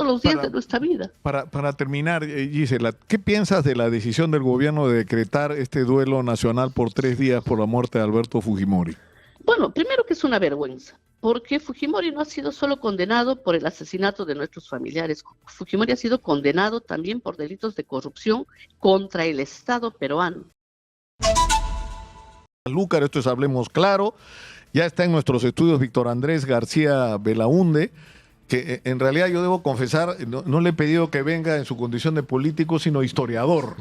los días de nuestra vida. Para terminar, Gisela, ¿qué piensas de la decisión del gobierno de decretar este duelo nacional por 3 días por la muerte de Alberto Fujimori? Bueno, primero que es una vergüenza, porque Fujimori no ha sido solo condenado por el asesinato de nuestros familiares, Fujimori ha sido condenado también por delitos de corrupción contra el Estado peruano. Lúcar, esto es Hablemos Claro, ya está en nuestros estudios Víctor Andrés García Belaúnde, que en realidad yo debo confesar, no le he pedido que venga en su condición de político, sino historiador.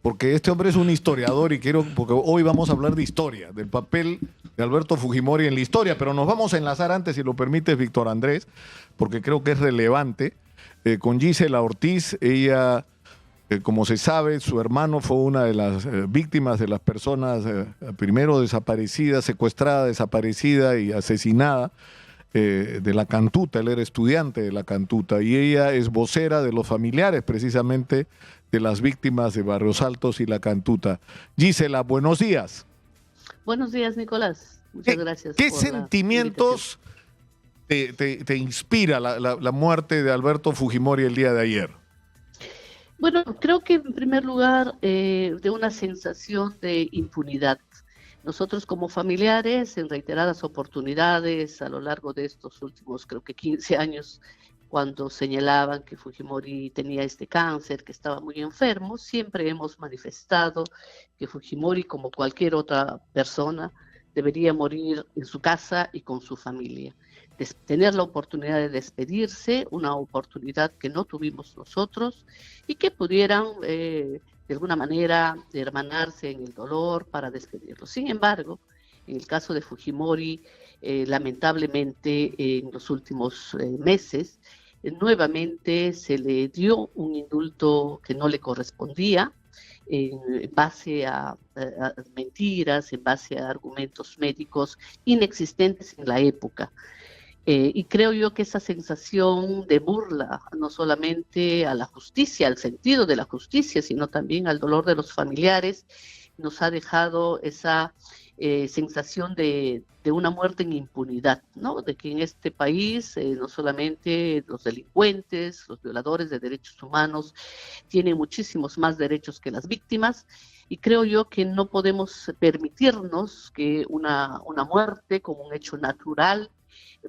Porque este hombre es un historiador y porque hoy vamos a hablar de historia, del papel de Alberto Fujimori en la historia, pero nos vamos a enlazar antes, si lo permites, Víctor Andrés, porque creo que es relevante, con Gisela Ortiz. Ella, como se sabe, su hermano fue una de las víctimas de las personas primero desaparecida, secuestrada, desaparecida y asesinada de la Cantuta. Él era estudiante de la Cantuta y ella es vocera de los familiares precisamente de las víctimas de Barrios Altos y la Cantuta. Gisela, buenos días. Buenos días, Nicolás. Muchas gracias. ¿Qué sentimientos te inspira la muerte de Alberto Fujimori el día de ayer? Bueno, creo que en primer lugar de una sensación de impunidad. Nosotros como familiares, en reiteradas oportunidades a lo largo de estos últimos, creo que 15 años, cuando señalaban que Fujimori tenía este cáncer, que estaba muy enfermo, siempre hemos manifestado que Fujimori, como cualquier otra persona, debería morir en su casa y con su familia. Tener la oportunidad de despedirse, una oportunidad que no tuvimos nosotros, y que pudieran de alguna manera hermanarse en el dolor para despedirlo. Sin embargo, en el caso de Fujimori, lamentablemente en los últimos meses, nuevamente se le dio un indulto que no le correspondía, en base a mentiras, en base a argumentos médicos inexistentes en la época. Y creo yo que esa sensación de burla, no solamente a la justicia, al sentido de la justicia, sino también al dolor de los familiares, nos ha dejado esa sensación de una muerte en impunidad, ¿no? De que en este país no solamente los delincuentes, los violadores de derechos humanos tienen muchísimos más derechos que las víctimas, y creo yo que no podemos permitirnos que una muerte como un hecho natural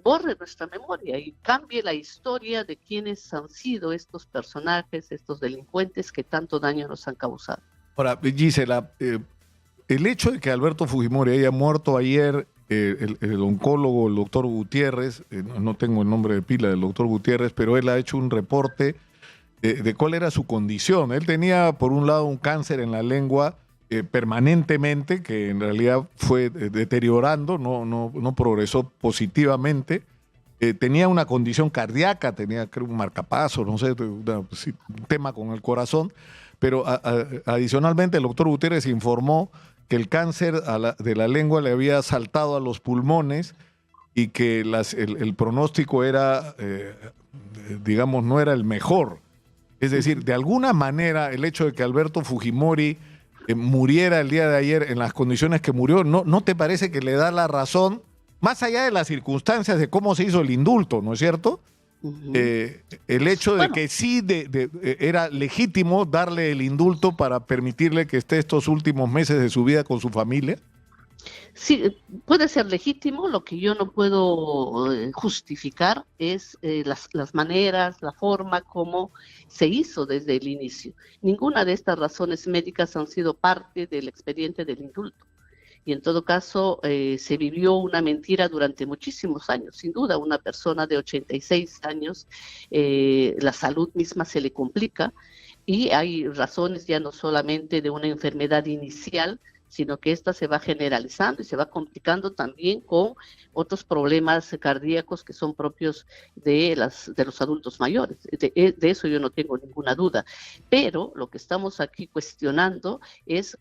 borre nuestra memoria y cambie la historia de quienes han sido estos personajes, estos delincuentes que tanto daño nos han causado. Ahora, Gisela, el hecho de que Alberto Fujimori haya muerto ayer, el oncólogo, el doctor Gutiérrez, no tengo el nombre de pila del doctor Gutiérrez, pero él ha hecho un reporte de cuál era su condición. Él tenía, por un lado, un cáncer en la lengua permanentemente, que en realidad fue deteriorando, no progresó positivamente. Tenía una condición cardíaca, tenía, creo, un marcapaso, no sé, un tema con el corazón, pero adicionalmente el doctor Gutiérrez informó que el cáncer de la lengua le había saltado a los pulmones y que el pronóstico era, digamos, no era el mejor. Es decir, de alguna manera el hecho de que Alberto Fujimori muriera el día de ayer en las condiciones que murió, ¿no te parece que le da la razón, más allá de las circunstancias de cómo se hizo el indulto, ¿no es cierto? El hecho de que sí era legítimo darle el indulto para permitirle que esté estos últimos meses de su vida con su familia. Sí, puede ser legítimo. Lo que yo no puedo justificar es las maneras, la forma como se hizo desde el inicio. Ninguna de estas razones médicas han sido parte del expediente del indulto. Y en todo caso se vivió una mentira durante muchísimos años. Sin duda, una persona de 86 años, la salud misma se le complica y hay razones ya no solamente de una enfermedad inicial, sino que esta se va generalizando y se va complicando también con otros problemas cardíacos que son propios de los adultos mayores. De eso yo no tengo ninguna duda. Pero lo que estamos aquí cuestionando es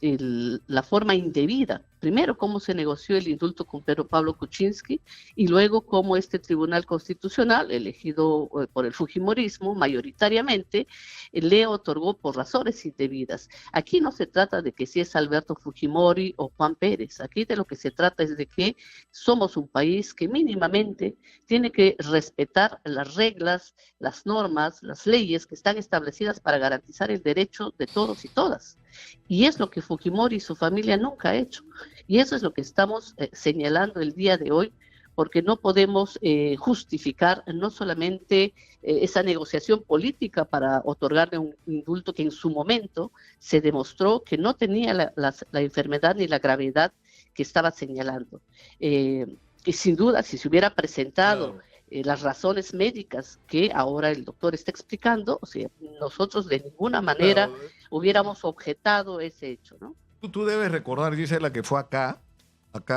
la forma indebida primero cómo se negoció el indulto con Pedro Pablo Kuczynski y luego cómo este Tribunal Constitucional, elegido por el fujimorismo mayoritariamente, le otorgó por razones indebidas. Aquí no se trata de que si es Alberto Fujimori o Juan Pérez, aquí de lo que se trata es de que somos un país que mínimamente tiene que respetar las reglas, las normas, las leyes que están establecidas para garantizar el derecho de todos y todas. Y es lo que Fujimori y su familia nunca ha hecho. Y eso es lo que estamos señalando el día de hoy, porque no podemos justificar no solamente esa negociación política para otorgarle un indulto que en su momento se demostró que no tenía la enfermedad ni la gravedad que estaba señalando. Y sin duda, si se hubiera presentado las razones médicas que ahora el doctor está explicando, o sea, nosotros de ninguna manera hubiéramos objetado ese hecho, ¿no? Tú debes recordar, Gisela, que fue acá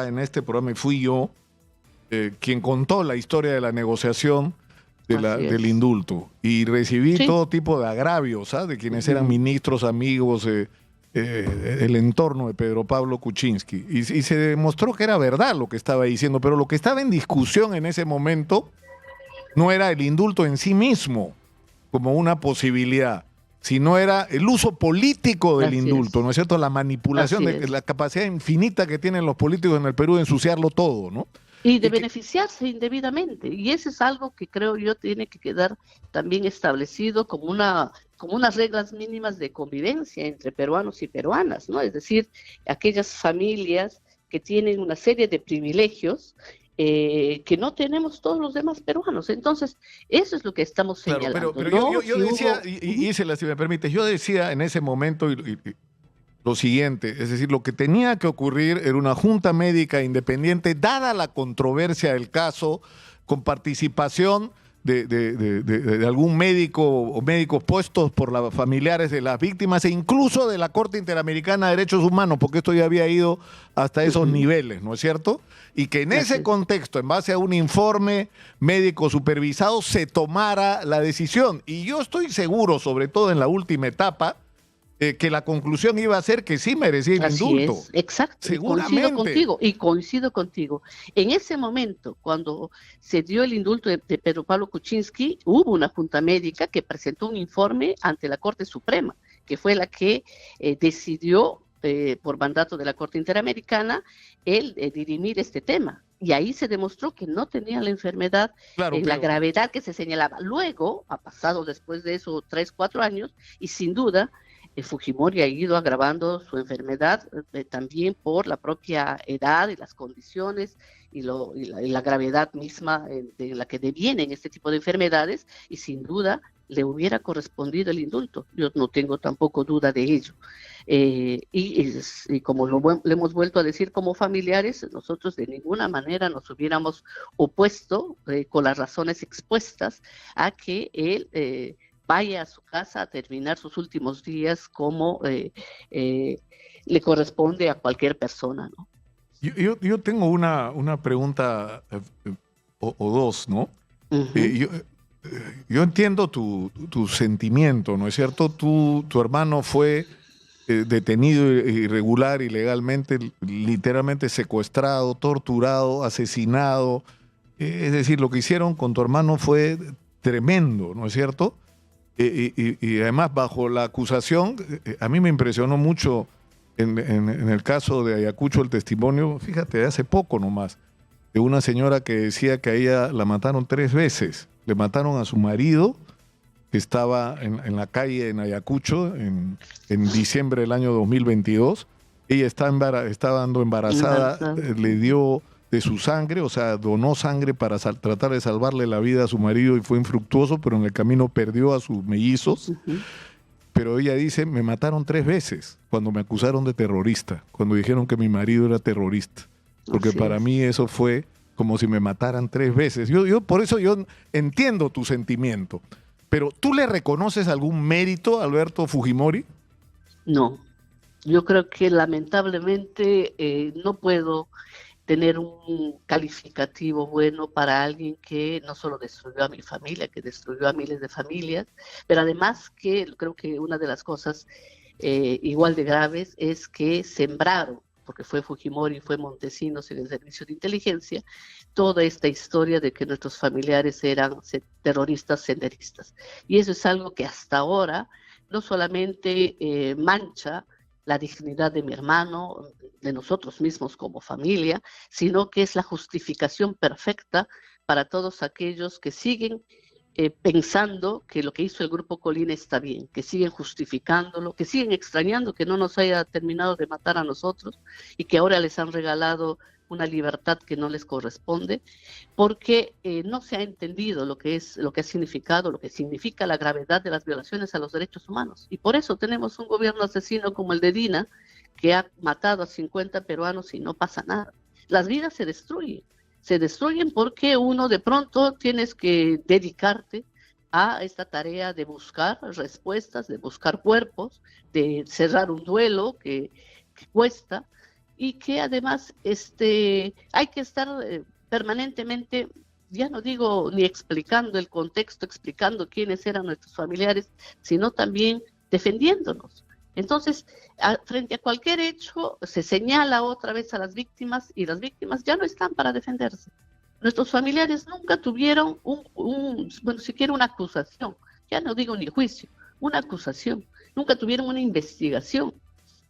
en este programa, y fui yo quien contó la historia de la negociación del indulto, y recibí todo tipo de agravios, ¿sabes? De quienes eran ministros, amigos, el entorno de Pedro Pablo Kuczynski, y se demostró que era verdad lo que estaba diciendo, pero lo que estaba en discusión en ese momento no era el indulto en sí mismo como una posibilidad, sino era el uso político del indulto, ¿no es cierto? La manipulación, la capacidad infinita que tienen los políticos en el Perú de ensuciarlo todo, ¿no? Y de beneficiarse indebidamente. Y eso es algo que creo yo tiene que quedar también establecido como unas reglas mínimas de convivencia entre peruanos y peruanas, ¿no? Es decir, aquellas familias que tienen una serie de privilegios que no tenemos todos los demás peruanos. Entonces, eso es lo que estamos señalando. Pero ¿no? yo decía, Gisela, si me permite, yo decía en ese momento lo siguiente, es decir, lo que tenía que ocurrir era una junta médica independiente, dada la controversia del caso, con participación de algún médico o médicos puestos por los familiares de las víctimas, e incluso de la Corte Interamericana de Derechos Humanos, porque esto ya había ido hasta esos niveles, ¿no es cierto? Y que en ese contexto, en base a un informe médico supervisado, se tomara la decisión. Y yo estoy seguro, sobre todo en la última etapa, que la conclusión iba a ser que sí merecía el indulto. Es, exacto. Seguramente. Coincido contigo. En ese momento, cuando se dio el indulto de Pedro Pablo Kuczynski, hubo una junta médica que presentó un informe ante la Corte Suprema, que fue la que decidió, por mandato de la Corte Interamericana, el dirimir este tema. Y ahí se demostró que no tenía la enfermedad, la gravedad que se señalaba. Luego, ha pasado después de eso 3, 4 años, y sin duda, Fujimori ha ido agravando su enfermedad también por la propia edad y las condiciones y la gravedad misma de la que devienen este tipo de enfermedades, y sin duda le hubiera correspondido el indulto. Yo no tengo tampoco duda de ello. Y como le hemos vuelto a decir como familiares, nosotros de ninguna manera nos hubiéramos opuesto con las razones expuestas a que él vaya a su casa a terminar sus últimos días como le corresponde a cualquier persona, ¿no? Yo tengo una pregunta o dos, ¿no? Yo entiendo tu sentimiento, ¿no es cierto? Tu hermano fue detenido irregular, ilegalmente, literalmente secuestrado, torturado, asesinado. Es decir, lo que hicieron con tu hermano fue tremendo, ¿no es cierto? Y además, bajo la acusación, a mí me impresionó mucho en el caso de Ayacucho el testimonio, fíjate, de hace poco nomás, de una señora que decía que a ella la mataron 3 veces. Le mataron a su marido, que estaba en la calle en Ayacucho en diciembre del año 2022. Ella estaba dando embarazada, le dio de su sangre, o sea, donó sangre para tratar de salvarle la vida a su marido, y fue infructuoso, pero en el camino perdió a sus mellizos. Pero ella dice, me mataron 3 veces cuando me acusaron de terrorista, cuando dijeron que mi marido era terrorista, porque para mí eso fue como si me mataran 3 veces. Por eso yo entiendo tu sentimiento, pero ¿tú le reconoces algún mérito a Alberto Fujimori? No, yo creo que lamentablemente no puedo tener un calificativo bueno para alguien que no solo destruyó a mi familia, que destruyó a miles de familias, pero además que creo que una de las cosas igual de graves es que sembraron porque fue Fujimori y fue Montesinos en el servicio de inteligencia, toda esta historia de que nuestros familiares eran terroristas senderistas. Y eso es algo que hasta ahora no solamente mancha la dignidad de mi hermano, de nosotros mismos como familia, sino que es la justificación perfecta para todos aquellos que siguen pensando que lo que hizo el Grupo Colina está bien, que siguen justificándolo, que siguen extrañando que no nos haya terminado de matar a nosotros y que ahora les han regalado una libertad que no les corresponde, porque no se ha entendido lo que ha significado, lo que significa la gravedad de las violaciones a los derechos humanos. Y por eso tenemos un gobierno asesino como el de Dina, que ha matado a 50 peruanos y no pasa nada. Las vidas se destruyen porque uno de pronto tienes que dedicarte a esta tarea de buscar respuestas, de buscar cuerpos, de cerrar un duelo que cuesta, y que además hay que estar permanentemente, ya no digo ni explicando el contexto, explicando quiénes eran nuestros familiares, sino también defendiéndonos. Entonces, frente a cualquier hecho, se señala otra vez a las víctimas y las víctimas ya no están para defenderse. Nuestros familiares nunca tuvieron bueno, siquiera una acusación, ya no digo ni juicio, una acusación, nunca tuvieron una investigación,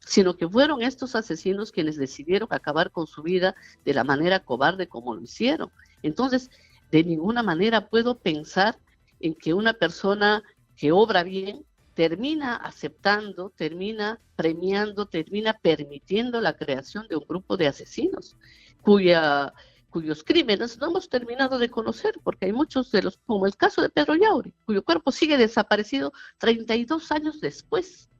sino que fueron estos asesinos quienes decidieron acabar con su vida de la manera cobarde como lo hicieron. Entonces, de ninguna manera puedo pensar en que una persona que obra bien termina aceptando, termina premiando, termina permitiendo la creación de un grupo de asesinos cuyos crímenes no hemos terminado de conocer, porque hay muchos de los, como el caso de Pedro Yauri, cuyo cuerpo sigue desaparecido 32 años después.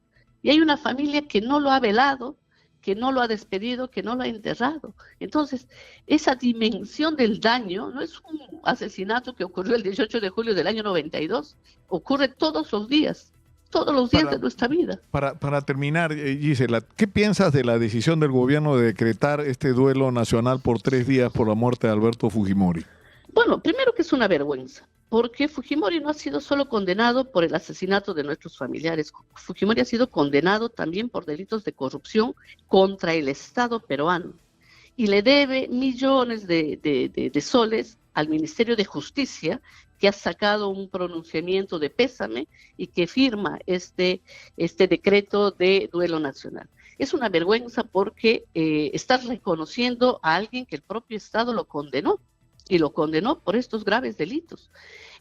Y hay una familia que no lo ha velado, que no lo ha despedido, que no lo ha enterrado. Entonces, esa dimensión del daño no es un asesinato que ocurrió el 18 de julio del año 92, ocurre todos los días de nuestra vida. Para terminar, Gisela, ¿qué piensas de la decisión del gobierno de decretar este duelo nacional por 3 días por la muerte de Alberto Fujimori? Bueno, primero que es una vergüenza, porque Fujimori no ha sido solo condenado por el asesinato de nuestros familiares, Fujimori ha sido condenado también por delitos de corrupción contra el Estado peruano y le debe millones de soles al Ministerio de Justicia, que ha sacado un pronunciamiento de pésame y que firma este decreto de duelo nacional. Es una vergüenza porque estás reconociendo a alguien que el propio Estado lo condenó, y lo condenó por estos graves delitos.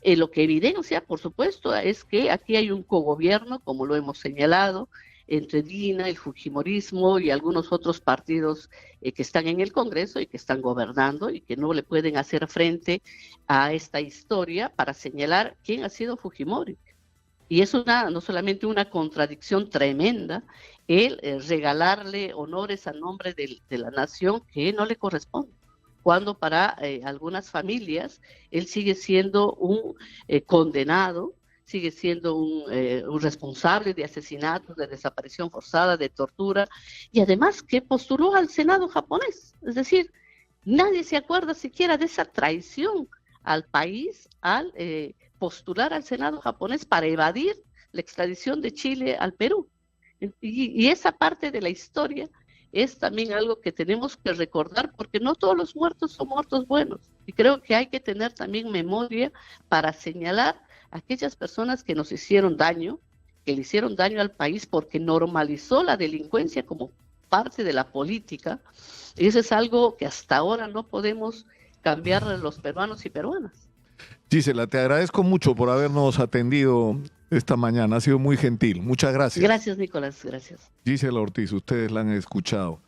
Lo que evidencia, por supuesto, es que aquí hay un cogobierno, como lo hemos señalado, entre Dina, el fujimorismo y algunos otros partidos que están en el Congreso y que están gobernando y que no le pueden hacer frente a esta historia para señalar quién ha sido Fujimori. Y es no solamente una contradicción tremenda el regalarle honores a nombre de la nación que no le corresponde, cuando para algunas familias él sigue siendo un condenado, sigue siendo un responsable de asesinatos, de desaparición forzada, de tortura, y además que postuló al Senado japonés. Es decir, nadie se acuerda siquiera de esa traición al país al postular al Senado japonés para evadir la extradición de Chile al Perú. Y esa parte de la historia es también algo que tenemos que recordar, porque no todos los muertos son muertos buenos. Y creo que hay que tener también memoria para señalar a aquellas personas que nos hicieron daño, que le hicieron daño al país porque normalizó la delincuencia como parte de la política. Y eso es algo que hasta ahora no podemos cambiar los peruanos y peruanas. Gisela, te agradezco mucho por habernos atendido esta mañana. Ha sido muy gentil. Muchas gracias. Gracias, Nicolás. Gracias. Gisela Ortiz, ustedes la han escuchado.